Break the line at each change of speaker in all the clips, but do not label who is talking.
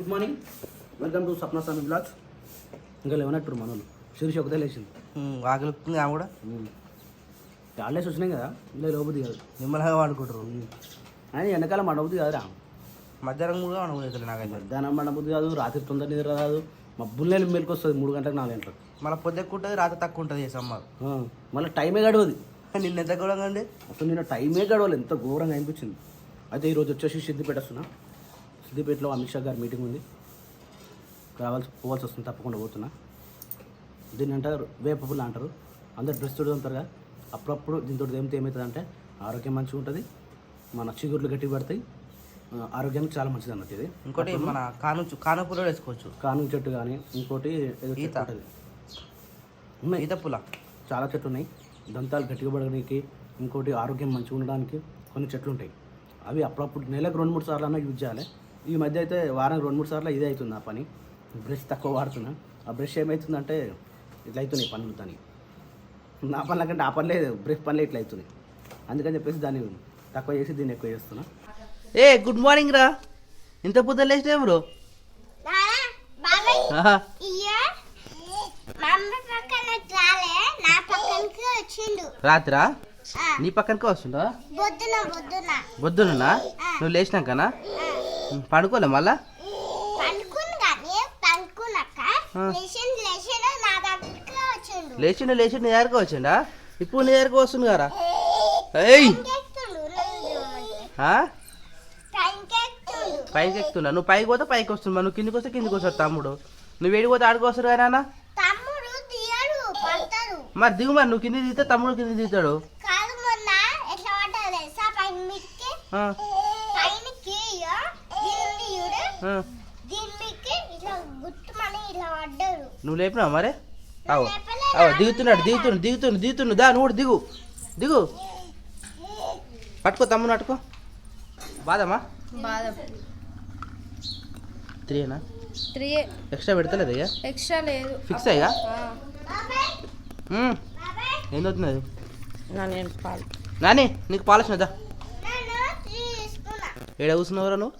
Good morning, welcome to Sapna Swami blogs. ఇంకా లేవనట్టు మనోళ్ళు శిరీష్ ఒకటే లేచింది.
ఆకలిస్తుంది ఆమె కూడా
హాలిడేస్ వచ్చినాయి కదా, ఇలా లోబుద్ది కాదు.
నిమ్మలంగా వాడుకుంటారు.
అని ఎండాకాలం మండబుద్ది కాదురా.
మధ్యాహ్నం కూడా అనుకోలేదు నాకైతే.
మధ్యాహ్నం మండబుద్ది కాదు, రాత్రి తొందర నిద్ర రాదు. మబ్బుల్నే మెలకు వస్తుంది 3 గంటలకు 4 గంటలకు.
మళ్ళీ పొద్దుకు ఉంటుంది, రాత్రి తక్కువ ఉంటుంది సమ్మర్.
మళ్ళీ టైమే గడవదు.
నిన్న ఎంత కూడా అండి
అసలు నిన్న టైమే గడవలేదు, ఎంత ఘోరంగా అనిపించింది. అయితే ఈరోజు వచ్చేసి సిద్దిపేట వస్తున్నా. సిద్దిపేటలో అమిత్ షా గారి మీటింగ్ ఉంది, పోవాల్సి వస్తుంది, తప్పకుండా పోతున్నా. దీన్ని అంటారు వేప పుల్ల అంటారు. అందరు డ్రెస్ చూడతారుగా, అప్పుడప్పుడు దీంతో ఏమవుతుంది అంటే ఆరోగ్యం మంచిగా ఉంటుంది, మన చిగుర్లు గట్టి పడతాయి, ఆరోగ్యానికి చాలా మంచిది అన్నట్టు. ఇది
ఇంకోటి మన కానుపులో వేసుకోవచ్చు.
కాను చెట్టు కానీ ఇంకోటి ఏదో చెట్టు ఉంటుంది, ఉన్నాయి
ఈత పుల్ల
చాలా చెట్లు ఉన్నాయి. దంతాలు గట్టిగా పడడానికి, ఇంకోటి ఆరోగ్యం మంచిగా ఉండడానికి కొన్ని చెట్లు ఉంటాయి. అవి అప్పుడప్పుడు నెలకు 2-3 సార్లు అన్నా యూజ్ చేయాలి. ఈ మధ్య అయితే వారానికి 2-3 సార్లు ఇదే అవుతుంది ఆ పని. బ్రష్ తక్కువ వాడుతున్నా. ఆ బ్రష్ ఏమవుతుందంటే ఇట్లా అవుతున్నాయి పనులు. దాన్ని నా పనుల కంటే ఆ పనిలే, బ్రష్ పనులే ఇట్లా అవుతున్నాయి. అందుకని చెప్పేసి దాన్ని తక్కువ చేసి దీన్ని ఎక్కువ చేస్తున్నా.
గుడ్ మార్నింగ్ రా, ఇంత పొద్దున లేచినా బ్రో? రాత్రా నీ పక్కనకే వస్తుందా? బొద్దునా? నువ్వు లేచినాకనా? పడుకోలే మళ్ళా? లేచిండు నీ దగ్గరకు వచ్చిండా? ఇప్పుడు నీ దగ్గరకు వస్తుంది కదా. పైకి ఎక్కుతున్నా. నువ్వు పైకి పోతే పైకి వస్తున్నా, నువ్వు కిందికి వస్తే కిందికి వస్తాడు తమ్ముడు. నువ్వు వేడికి పోతే ఆడికి వస్తారు కదా నాన్న. మరి దిగు, మరి నువ్వు కింది దిగితే తమ్ముడు కింది దిగుతాడు. నువ్వు లేపినా మరి? దిగుతున్నాడు దా, నువ్వు దిగు దిగు. పట్టుకో తమ్ముడు, పట్టుకో. బాదమ్మా 3 ఎక్స్ట్రా పెడతలేదు అయ్యా?
ఎక్స్ట్రా లేదు,
ఫిక్స్ అయ్యా. ఏం అవుతున్నది నాని? నీకు పాలు వచ్చినదా? ఏడ కూర్చున్నావురా నువ్వు?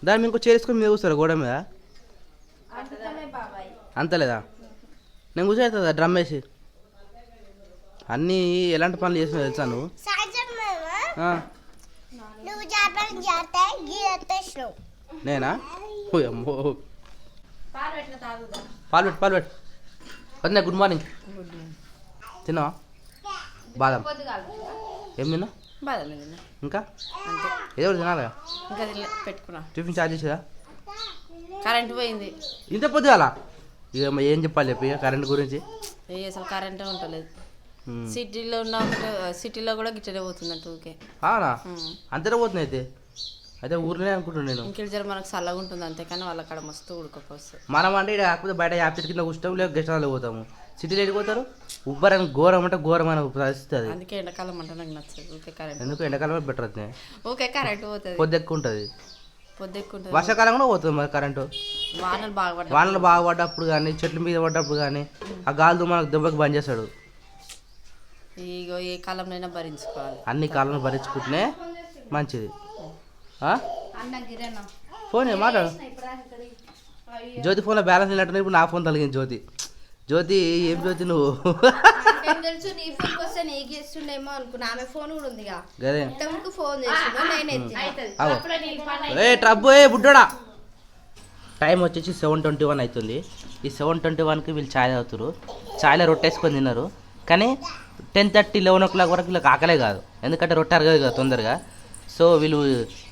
దాన్ని మేము ఇంకో చేరేసుకొని మీద కూర్చోరా గోడ మీద? అంతలేదా? నేను కూర్చోవుతుందా డ్రమ్ వేసి? అన్నీ ఎలాంటి పనులు చేసినా తెలుసా నువ్వు? నేనా? అమ్మో, పాలు పెట్టు. వదినా గుడ్ మార్నింగ్. తిన్నావా? బాదం ఏం తిన్నా? ఇంకా ఏదో తినాలి.
పెట్టుకున్నా.
టిఫిన్ చార్జ్ చేసేదా?
కరెంట్ పోయింది
ఇంత పొద్దుగాల. ఇక ఏం చెప్పాలి చెప్పి కరెంట్ గురించి?
అసలు కరెంటే ఉంటలేదు. సిటీలో ఉన్న సిటీలో కూడా గిట్టనే పోతుందంట. ఓకే
అవునా? అంతనే పోతుంది అయితే ఊర్లోనే అనుకుంటున్నాను నేను.
ఇంకెళ్ళి మనకు చల్లగా ఉంటుంది అంతే, కానీ వాళ్ళ అక్కడ మస్తు ఉడకపోస్తుంది.
మనం అంటే ఇక్కడ కాకపోతే బయట యాప్చెట్ కింద కూర్చోం, లేక గెస్ట్ హౌస్లో పోతాము. సిటీలో వెళ్ళిపోతారు, ఉబ్బరని ఘోరం అంటే ఘోరమైన పరిస్థితి అది.
అందుకే ఎండాకాలం అంటే నాకు నచ్చదు. ఓకే కరెంట్
ఎందుకు? ఎండాకాలం బెటర్ అవుతుంది.
ఓకే కరెంట్ పోతుంది,
పొద్దు ఎక్కువ ఉంటుంది.
పొద్దుకుంటుంది.
వర్షాకాలం కూడా పోతుంది మరి కరెంటు. వానలు బాగా పడ్డప్పుడు కానీ, చెట్ల మీద పడ్డప్పుడు కానీ, ఆ గాలి మనకు దెబ్బకి బంద్ చేస్తాడు.
ఇగో ఏ కాలంలో భరించుకోవాలి.
అన్ని కాలంలో భరించుకుంటేనే మంచిది. ఫోన్ మాట్లాడు. జ్యోతి ఫోన్లో బ్యాలెన్స్ వెళ్ళినట్టు ఇప్పుడు నా ఫోన్ తలిగింది. జ్యోతి ఏం జ్యోతి నువ్వు?
తెలుసు నీ ఫోన్ వస్తే నీకు చేస్తుండేమో అనుకున్నా. ఆమె ఫోన్ కూడా ఉంది
గదే
ఫోన్
ట్రబ్బు బుడ్డోడా. టైం వచ్చేసి 7:21 అవుతుంది. ఈ 7:21కి వీళ్ళు ఛాయ్ తాగుతారు. ఛాయ్లో రొట్టేసుకొని తిన్నారు. కానీ 10:30, 11 o'clock వరకు వీళ్ళకి ఆకలే కాదు, ఎందుకంటే రొట్టె అరగదు కదా తొందరగా. సో వీళ్ళు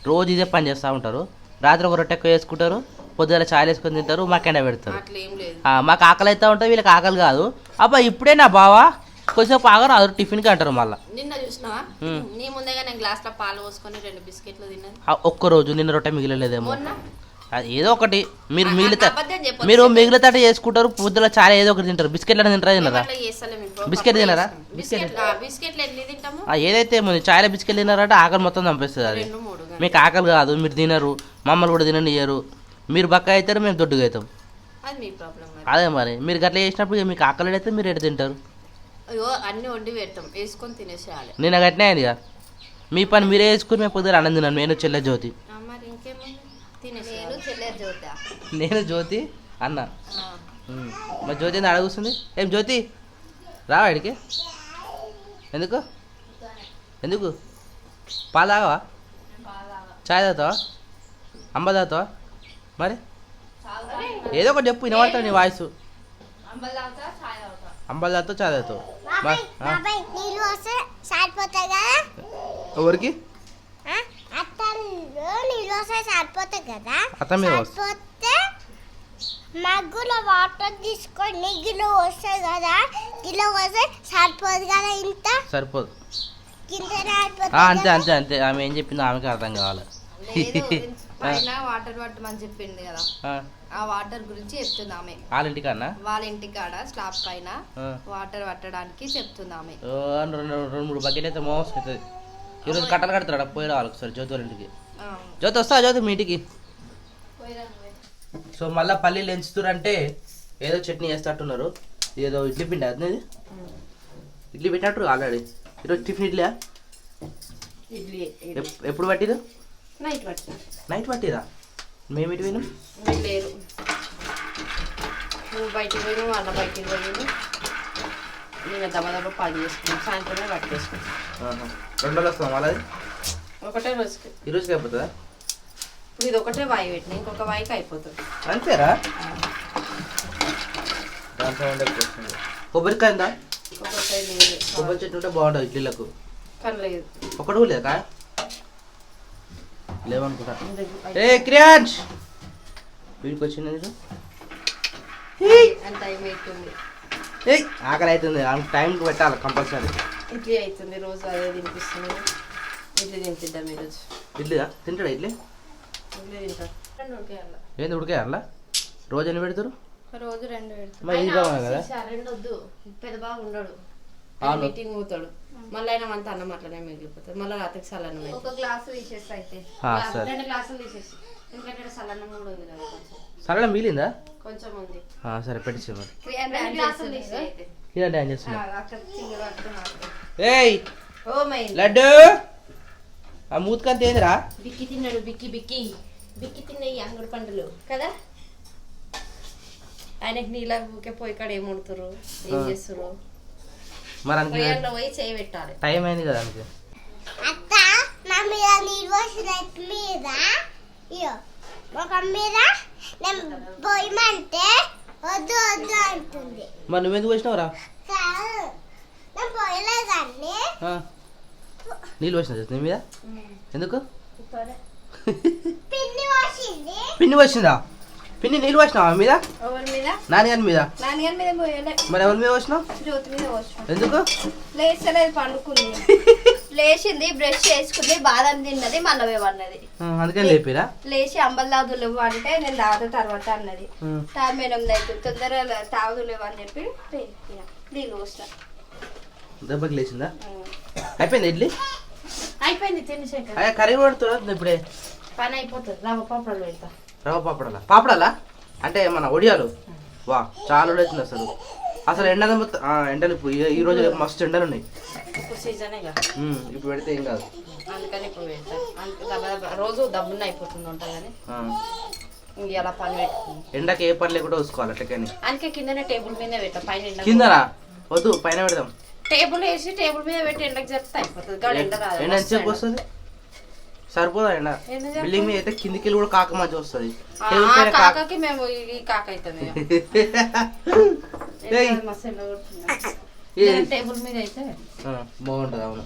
రోజు ఇదే పని చేస్తూ ఉంటారు. రాత్రి ఒక రొట్టె ఎక్కువ వేసుకుంటారు, పొద్దున ఛాయ్ వేసుకొని తింటారు, మాకెండ పెడతారు. మాకు ఆకలి అవుతూ ఉంటుంది, వీళ్ళకి ఆకలి కాదు. అబ్బా ఇప్పుడే నా బావా కొద్దిసేపు ఆగరు, అది టిఫిన్కి అంటారు. మళ్ళీ
నిన్న చూసినావా, నీ ముందేగా నేను గ్లాస్లో పాలు పోసుకొని 2 బిస్కెట్లు తిన్నాను.
ఒక్కరోజు నిన్న రొట్టె మిగిలలేదేమో, ఏదో ఒకటి. మీరు మిగిలితే చేసుకుంటారు, పొద్దున చాలా ఏదో ఒకటి తింటారు. బిస్కెట్లు తింటారా? తిన్నారా? బిస్కెట్ తిన్నారా? ఏదైతే చాయ్ బిస్కెట్ తిన్నారంటే ఆకలి మొత్తం చంపేస్తుంది అది. మీకు ఆకలి కాదు, మీరు తినరు, మమ్మల్ని కూడా తిననియ్యరు. మీరు బక్క అవుతారు, మేము దొడ్డుగా అవుతాం. అదే మరి మీరు గట్లా చేసినప్పుడు మీకు ఆకలి అయితే మీరు ఎటు తింటారు?
అన్ని వండి పెడతాం, వేసుకొని తినేసేయాలి.
నేను గట్టినే ఇక మీ పని మీరే వేసుకుని మేము పొద్దున అన్నం తిన్నాను, నేను చెల్లె జ్యోతి. నేను జ్యోతి అన్న మరి జ్యోతి ఏంది అడగుస్తుంది ఏం జ్యోతి రా వాడికి ఎందుకు ఎందుకు పాలు తాగవా చాయ్ తాగుతావా అంబ తాగుతావా మరి ఏదో ఒకటి చెప్పు వినబడతావు నీ వాయిస్ అంబలు తాగుతావు చాయ్ తాగుతావు ఎవరికి అత్త మీద
మగ్గులో వాటర్ తీసుకొని గిలో వస్తాయి కదా గిలో వస్తే సరిపోదు కదా ఇంత
సరిపోదు
కిందనే
అంతే అంతే అంతే ఆమె ఏం చెప్పిందో ఆమెకి అర్థం కావాలి
పైన వాటర్ పట్టమని చెప్పింది కదా ఆ వాటర్ గురించి చెప్తుంది ఆమె
వాళ్ళ ఇంటికన్నా
వాళ్ళ ఇంటికాడ స్లాబ్ పైన వాటర్ పట్టడానికి చెప్తుంది ఆమె
రెండు మూడు బకెట్ అయితే మోసం అవుతుంది ఈరోజు కట్టలు కడతాడు పోయి రావాలి ఒకసారి జ్యోతి వాళ్ళ ఇంటికి జ్యోతి వస్తా జ్యోతి మీ ఇంటికి సో మళ్ళీ పల్లీలు ఎంచుతురంటే ఏదో చట్నీ వేస్తట్టున్నారు ఏదో ఇడ్లీ పిండి అది ఇడ్లీ పెట్టినట్టు ఆల్రెడీ ఈరోజు టిఫిన్
ఇడ్లీ
ఎప్పుడు పట్టిదు
నైట్ పట్టిన
నైట్ పట్టిదా మేము ఇటు పోయినాం
లేరు నువ్వు బయటికి పోయినావు అన్న బయటికి పోయాను నేను దమ్మ పని చేసుకున్నాను సాయంత్రమే పట్టేసుకున్నాను
2 రోజులు వస్తాం మళ్ళీ
ఒకటే రోజుకి
ఈ రోజుకి అయిపోతుందా
ఇప్పుడు ఇది ఒకటే వాయి పెట్టిన ఇంకొక వాయికి అయిపోతుంది
అంతేరా కొబ్బరికాయ ఉందా
ఇంకొకటి లేదు
కొబ్బరి చెట్టు ఉంటే బాగుంటుంది ఇడ్లీలకు
కానీ లేదు
ఒకటి కూడా లేదా లేవనుకుంటా ఏ క్రియాన్స్ వీడికి వచ్చింది
అంత టైం అవుతుంది
ఏయ్ ఆకలి అవుతుంది టైంకి పెట్టాలి కంపల్సరీ
ఇడ్లీ అవుతుంది రోజు అదే తినిపిస్తుంది ఇడ్లీ తినిపిద్దాం ఈరోజు
ఇడ్లీదా తింటాడా ఇడ్లీ
ఇడ్లీ తింటాం
ఏంది ఉడికేయాలా రోజు ఎన్ని పెడతారు
రోజు 2 పెడతాం
మరి ఇది బాగుంది కదా
2 వద్దు పెద్ద బాగా ఉండడు
అవును.
మీటింగ్ పోతాడు మళ్ళీ అయినా అంత అన్నం అట్లనే మిగిలిపోతుంది మళ్ళీ రాత్రికి సల్లన్నం
ఒక గ్లాసు తీసేస్తా అయితే
సరే
2 గ్లాసులు తీసేసి ఎందుకంటే సల్లన్నం కూడా ఉంది కదా కొంచెం
సరే మిగిలిందా
కొంచెం ఉంది
సరే పెట్టించే మరి
2 గ్లాసులు తీసి అయితే
ఇలా డ్యాన్స్ చేస్తున్నా
అక్కడ చింగలు పట్టుకున్నాను
ఏయ్
ఓ మై
లడ్డు ఆ మూతకంత ఏందిరా
బిక్కి తిన్నాడు బిక్కి బిక్కి బిక్కి తిన్నాయి అంగుడు పండులు కదా ఆయనకి నీళ్ళ ఊకే పోయి కాడ ఏం వండుతారు ఏం చేస్తారు
మరి అందుకే
పొయ్యాల్లో పోయి చేయి పెట్టాలి
టైం అయింది కదా అందుకే
అత్త నా మీద నీళ్ళు పోసిన మీద ఇయ్యో ఒక మీద నేను పోయమంటే వద్దు వద్దు అంటుంది
మరి నువ్వెందుకు వచ్చినావురా
కాదు నేను పోయలేదండి
నీళ్ళు వచ్చినా నీ మీద ఎందుకు
పిన్ని పోసింది
పిన్ని వచ్చిందా పిన్ని నీళ్ళు వచ్చినావా మీద
ఎవరి మీద
నాన్నగారి మీద
నాన్నగారి మీద పోయలే
మరి ఎవరి మీద వచ్చినావు
జ్యోతి మీద పోసిన
ఎందుకు
లేచలేదు పండుకుంది లేచింది బ్రష్ చేసుకుంది బాదం తిన్నది మళ్ళీ అన్నది
అందుకని లేపిరా
లేచి అంబలు తాగుదులేవు అంటే నేను తాగుతా తర్వాత అన్నది టైం 8 అవుతుంది తొందరగా తాగుదులేవు అని చెప్పి నీళ్ళు పోసిన
దెబ్బకి లేచిందా అయిపోయింది ఇడ్లీ
అయిపోయింది తినేసాక
అయ్యా కర్రీ పడుతున్నా ఇప్పుడే
పని అయిపోతుంది రవ్వ పాపడాలు పెడతా
రవ్వ పాపడాలా పాపడాలా అంటే మన ఒడియాలు వా చాలా అవుతుంది అసలు ఎండలు మొత్తం ఎండలు ఈ రోజు రేపు మస్తు ఎండలు ఉన్నాయి
ఇప్పుడు సీజనేగా
ఇప్పుడు పెడితే ఏం కాదు
అందుకని ఇప్పుడు పెడతాను రోజు దబ్బున్న అయిపోతుంది ఉంటా కానీ ఇలా పని పెట్టుకుంది
ఎండకి ఏ పని లేకుండా చూసుకోవాలి అట్లకని
అందుకే కిందనే టేబుల్ మీద పెట్టాం పైన ఎండ
కిందనా వద్దు పైన పెడదాం
టేబుల్ వేసి టేబుల్ మీద పెట్టి ఎండకి జరిపితే అయిపోతుంది గాడు ఎండ రాదు
ఎండ ఎంతసేపు వస్తుంది సరిపోదా ఎండ బిల్డింగ్ మీద అయితే కిందికి వెళ్ళి కూడా కాక మంచి వస్తుంది
కాకకి మేము ఈ కాక అవుతుంది టేబుల్ మీద అయితే
బాగుంటుంది అవును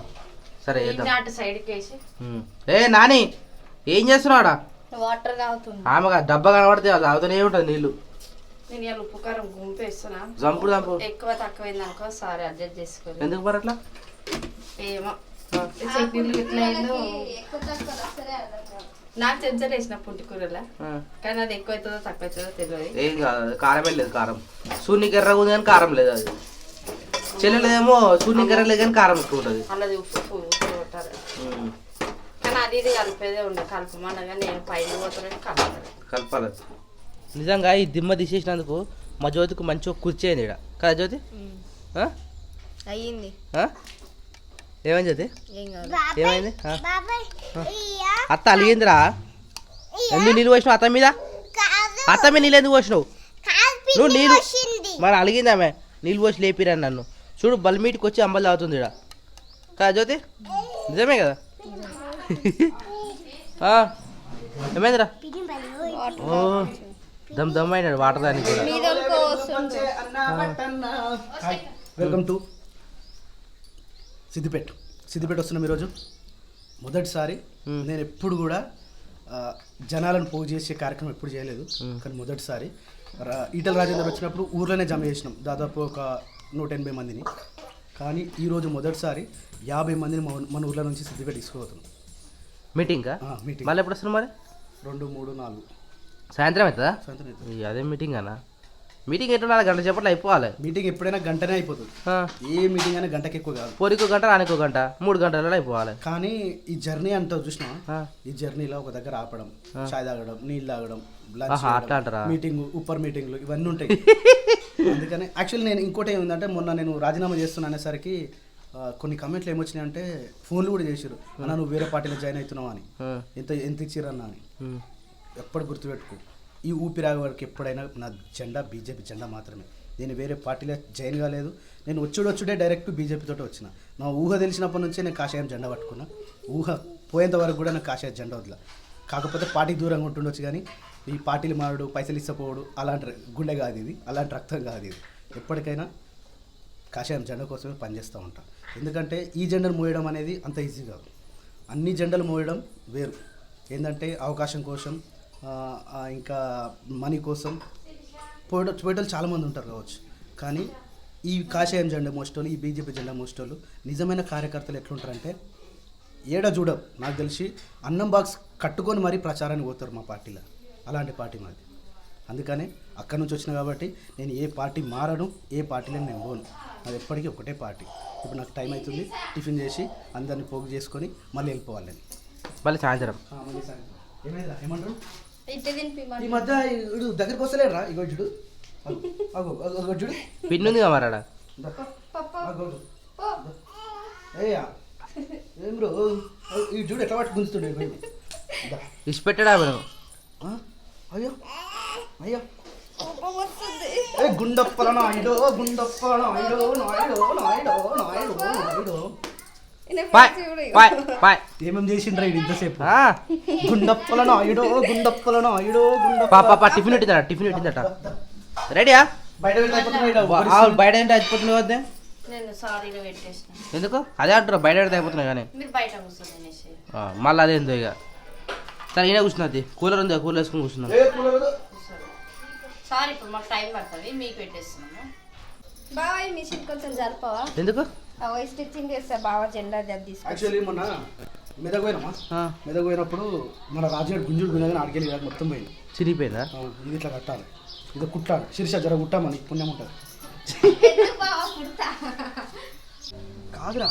సరే వేద్దాం
అటు సైడ్కి వేసి
ఏ నాని ఏం చేస్తున్నాడా
వాటర్ తాగుతుంది
ఆమె డబ్బా కనబడితే అది తాగుతూనే ఉంటుంది నీళ్ళు
నేను ఇలా ఉప్పు కారం గుంపేస్తున్నా
జంపుడు జంపు
ఎక్కువ తక్కువైంది అనుకో సారీ అడ్జస్ట్ చేసుకోవాలి
ఎందుకు మరి అట్లా
ఏమో చట్నీలు ఇట్లా అయిందో
ఎక్కువ తక్కువ వస్తేనే అర్థం కాదు.
నాకు చెంచా వేసిన పుట్టి కూరలా కానీ అది ఎక్కువ అవుతుందో తక్కువ అవుతుందో తెలియదు
ఏం కాదు అది కారమే లేదు కారం సూర్యకి ఎర్రగా ఉంది కానీ కారం లేదు అది చెల్లెలేమో సూర్యకి ఎర్ర లేదు కానీ కారం ఎక్కువ ఉంటుంది
అలాది ఉప్పు ఉప్పు కొట్టాలి కానీ అది ఇది కలిపేదే ఉండదు కలపమనగా నేను పైన పోతానని కలపాలి
కలపాలి నిజంగా ఈ దిమ్మ తీసేసినందుకు మా జ్యోతికి మంచి ఒక కుర్చీ అయింది ఇక్కడ కదా జ్యోతి
అయ్యింది
ఏమైంది జ్యోతి
ఏం కాదు
ఏమైంది
బాబాయ్
అత్త అలిగిందిరా ఎందుకు నీళ్ళు పోసినావు అత్త మీద
కాదు
అత్తమ్మే నీళ్ళు ఎందుకు పోసినావు
కాదు
నువ్వు
పిన్ని
నీళ్ళు
వచ్చింది.
మరి అలిగింది ఆమె నీళ్ళు పోసి లేపిరని నన్ను చూడు బల్మీటికి వచ్చి అంబలు తాగుతుంది ఇక్కడ కదా జ్యోతి నిజమే కదా ఏమైందిరా
పిన్ని బలి
ఓ దమ్ దమ్ అయినాడు వాటర్ దానికి కూడా
మీద వస్తుంది.
వెల్కమ్ టు సిద్దిపేట వస్తున్నాం ఈరోజు మొదటిసారి. నేను ఎప్పుడు కూడా జనాలను పోగు చేసే కార్యక్రమం ఎప్పుడు చేయలేదు, కానీ మొదటిసారి ఈటల రాజేందర్ వచ్చినప్పుడు ఊర్లోనే జమ చేసినాం దాదాపు ఒక 180 మందిని. కానీ ఈరోజు మొదటిసారి 50 మందిని మన ఊర్లో నుంచి సిద్దిపేట తీసుకుపోతున్నాం
మీటింగ్కా
మీటింగ్.
మళ్ళీ ఎప్పుడు వస్తున్నాం మరి
2, 3, 4
సాయంత్రం అవుతుందా
సాయంత్రం అవుతుంది.
అదే మీటింగ్ అన్న మీటింగ్ ఎట్లా గంట చెప్పట్లు అయిపోవాలి
మీటింగ్ ఎప్పుడైనా గంటనే అయిపోతుంది. ఏ మీటింగ్ అయినా గంటకి ఎక్కువ కాదు.
పోరికో గంట రానికో గంట 3 గంటలలో అయిపోవాలి.
కానీ ఈ జర్నీ అంతా చూసినా, ఈ జర్నీలో ఒక దగ్గర ఆపడం, చాయ్ తాగడం, నీళ్ళు తాగడం, లంచ్, మీటింగ్, ఉప్పర్ మీటింగ్లు ఇవన్నీ ఉంటాయి. అందుకని యాక్చువల్లీ నేను ఇంకోటి ఏమిందంటే మొన్న నేను రాజీనామా చేస్తున్నా అనేసరికి కొన్ని కమెంట్లు ఏమొచ్చినాయి అంటే ఫోన్లు కూడా చేసారు, అన్న నువ్వు వేరే పార్టీలో జాయిన్ అవుతున్నావు అని, ఎంత ఇచ్చిరన్నా అని. ఎప్పుడు గుర్తుపెట్టుకో, ఈ ఊపిరాగే వరకు ఎప్పుడైనా నా జెండా బీజేపీ జెండా మాత్రమే. నేను వేరే పార్టీలో జాయిన్ కాలేదు. నేను వచ్చుడే డైరెక్ట్ బీజేపీతో వచ్చిన. నా ఊహ తెలిసినప్పటి నుంచే నేను కాషాయం జెండా పట్టుకున్నా. ఊహ పోయేంత వరకు కూడా నాకు కాషాయ జెండా వదిలా. కాకపోతే పార్టీకి దూరంగా ఉంటుండొచ్చు, కానీ ఈ పార్టీలు మారుడు, పైసలు ఇచ్చపోవడు అలాంటి గుండె కాదు ఇది, అలాంటి రక్తం కాదు ఇది. ఎప్పటికైనా కాషాయం జెండా కోసమే పనిచేస్తూ ఉంటా. ఎందుకంటే ఈ జెండాను మోయడం అనేది అంత ఈజీ కాదు. అన్ని జెండాలు మోయడం వేరు. ఏంటంటే అవకాశం కోసం, ఇంకా మనీ కోసం పోయేటోళ్ళు చాలామంది ఉంటారు కావచ్చు, కానీ ఈ కాషాయం జెండా మోసేటోళ్ళు, ఈ బీజేపీ జెండా మోసేటోళ్ళు నిజమైన కార్యకర్తలు ఎట్లుంటారంటే ఏడ చూడం నాకు తెలిసి అన్నం బాక్స్ కట్టుకొని మరీ ప్రచారానికి పోతారు మా పార్టీలో. అలాంటి పార్టీ మాది. అందుకనే అక్కడి నుంచి వచ్చిన కాబట్టి నేను ఏ పార్టీ మారను, ఏ పార్టీలో నేను పోను. అది ఎప్పటికీ ఒకటే పార్టీ. ఇప్పుడు నాకు టైం అవుతుంది, టిఫిన్ చేసి అందరినీ పోగు చేసుకొని మళ్ళీ వెళ్ళిపోవాలి నేను.
మళ్ళీ సాయంత్రం
మళ్ళీ సాయంత్రం ఏమైందా ఏమంటారు
ఇట్లా తినిపి
ఈ మధ్య ఇడు దగ్గరికి వస్తలేరా? ఇగో చూడు, చూడు
పిన్ ఉంది మరాడా
అయ్యా ఏం బ్రో, ఈ చూడు ఎట్లా పట్టు గుంజుతుండే.
ఇచ్చిపెట్టాడా మనం
అయ్యో అయ్యో ఏ గుండప్పల నాయుడు, గుండప్పల నాయుడు, నాయుడు నాయుడు నాయుడు నాయుడు ఏమేం చేసిండ్రా ఇది ఇంతసేపు? గుండప్పల నాయుడు, గుండప్పల నాయుడు,
పాప టిఫిన్ పెట్టిందట, టిఫిన్ పెట్టిందట. రెడీయా?
బయట
బయట ఏంటి అయిపోతున్నాయి వద్దే
నేను సారీగా పెట్టేసిన.
ఎందుకు అదే అంటారు, బయట పెడితే అయిపోతున్నాయి కానీ
మీరు బయట కూర్చొని
మళ్ళీ అదేందో ఇక. సరే ఈయన కూర్చున్నది, కూలర్ ఉంది, కూలర్ వేసుకొని కూర్చున్నాం.
సారీ ఇప్పుడు మాకు టైం పడుతుంది, మీకు పెట్టేస్తున్నాము.
బాగా ఈ మిషన్ కొంచెం జరపవా?
ఎందుకు
స్టిచ్చింగ్ చేస్తా బాగా జెండా తీసుకు.
యాక్చువల్లీ మొన్న మెదక్ పోయినామా, మెదక్ పోయినప్పుడు మన రాజుగారి గుంజుడు గుంజని ఆడికెళ్ళి మొత్తం పోయింది,
చిరిగిపోయిందా?
ఇది ఇట్లా కట్టాలి, ఇది కుట్టాలి, శిరీష జర కుట్టామని పుణ్యం ఉంటుంది. కాదురా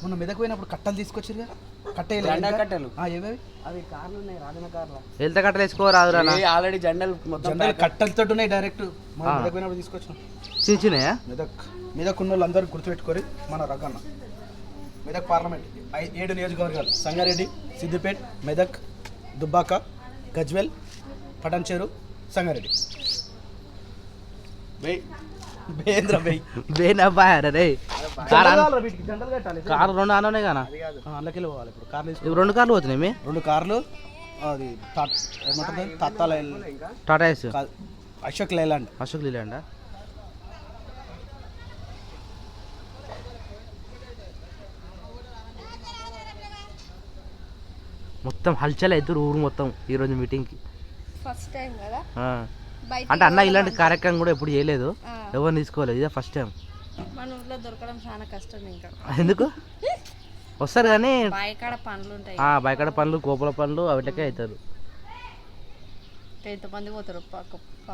మొన్న మెదక్ పోయినప్పుడు కట్టలు తీసుకొచ్చారుగా, కట్టలు ఏవేవి అవి కార్లు ఉన్నాయి, రాజన కార్ల
ఎంత కట్టలు వేసుకోరాదురా?
ఆల్రెడీ జెండలు మొత్తం కట్టలతో ఉన్నాయి. డైరెక్ట్ మెదక్ పోయినప్పుడు తీసుకొచ్చినాం.
చిన్న చిన్నయా?
మెదక్ ఉన్న వాళ్ళు అందరూ గుర్తుపెట్టుకోరి మన రకన్న. మెదక్ పార్లమెంట్ 7 నియోజకవర్గాలు: సంగారెడ్డి, సిద్దిపేట్, మెదక్, దుబ్బాక, గజ్వెల్, పటాన్చేరు, సంగారెడ్డి.
కారు 2 ఆనే కానా?
అందులోకి పోవాలి. ఇప్పుడు కార్లు
2 కార్లు పోతున్నాయి.
2 కార్లు, అది ఏమంటుంది తాతాల
టాటా ఎస్,
అశోక్ లేలాండ్.
అశోక్ లేలాండా? మొత్తం హల్చల్ అవుతారు ఊరు మొత్తం ఈరోజు మీటింగ్కి.
ఫస్ట్ టైం కదా
అంటే అన్న ఇలాంటి కార్యక్రమం కూడా ఎప్పుడు చేయలేదు, ఎవరు తీసుకోలేదు, ఇదే ఫస్ట్ టైం.
మన ఊర్లో దొరకడం చాలా కష్టం. ఇంకా
ఎందుకు వస్తారు కానీ
బాయికాడ పనులు ఉంటాయి,
బయకాడ పనులు, కోపల పనులు అవిటకే అవుతారు.
ఎంతమంది పోతారు?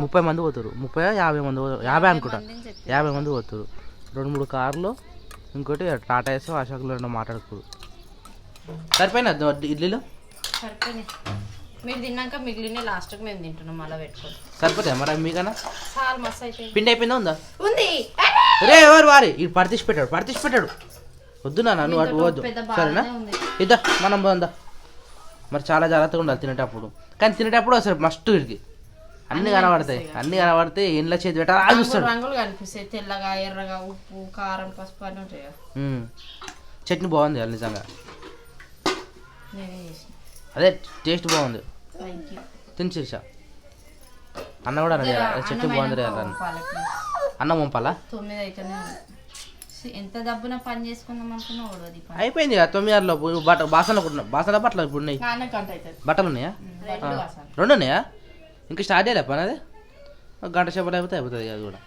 30 మంది పోతారు, 30-50 మంది, 50 అనుకుంటా, 50 మంది పోతారు. 2-3 కార్లు, ఇంకోటి టాటా ఎస్, అశోక్లో మాట్లాడుకోరు. సరిపోయినా ఇడ్లీలో?
సరిపోయినాయి. మీరు తిన్నాక మిగిలిన లాస్ట్కి మేము తింటున్నాం, మళ్ళీ పెట్టుకోండి.
సరిపోతాయి మరి మీకన్నా?
చాలా మస్తు అయిపోయింది.
పిండి అయిపోయిందా? ఉందా?
ఉంది.
రే ఎవరు వారి ఇది పడితీసి పెట్టాడు. వద్దు నాన్న, నువ్వు అటు పోవద్దు, సరేనా? ఇద్దా మనం పోందా. మరి చాలా జాగ్రత్తగా ఉండాలి తినేటప్పుడు, కానీ తినేటప్పుడు అసలు మస్ట్ వీడికి అన్ని కనబడతాయి ఇంట్లో చేతి పెట్టాలి
రంగులు
చూస్తాడు.
రంగులు కనిపిస్తాయి, తెల్లగా ఎర్రగా ఉప్పు కారం పసుపు అని ఉంటాయి కదా.
చట్నీ బాగుంది అది నిజంగా,
నేనే చేసిన.
అదే టేస్ట్ బాగుంది.
Thank you.
తిని చూసా అన్న కూడా అన్నది చట్నీ బాగుంది రే అన్న. అన్నం పంపాలా?
9 అయితేనే ఉంది. ఎంత దబ్బున పని చేసుకుందాం అనుకున్నా ఓడది పని.
అయిపోయింది కదా 9 బాసనలో బట్టలు ఇప్పుడు ఉన్నాయి.
నాన్నకి అంత అవుతుంది.
బట్టలు ఉన్నాయా?
2 వాసాలు.
2 ఉన్నాయా? ఇంకా స్టార్ట్ చేయలే పని అది, ఒక గంట సేపటి అయిపోతే అయిపోతుంది అది కూడా.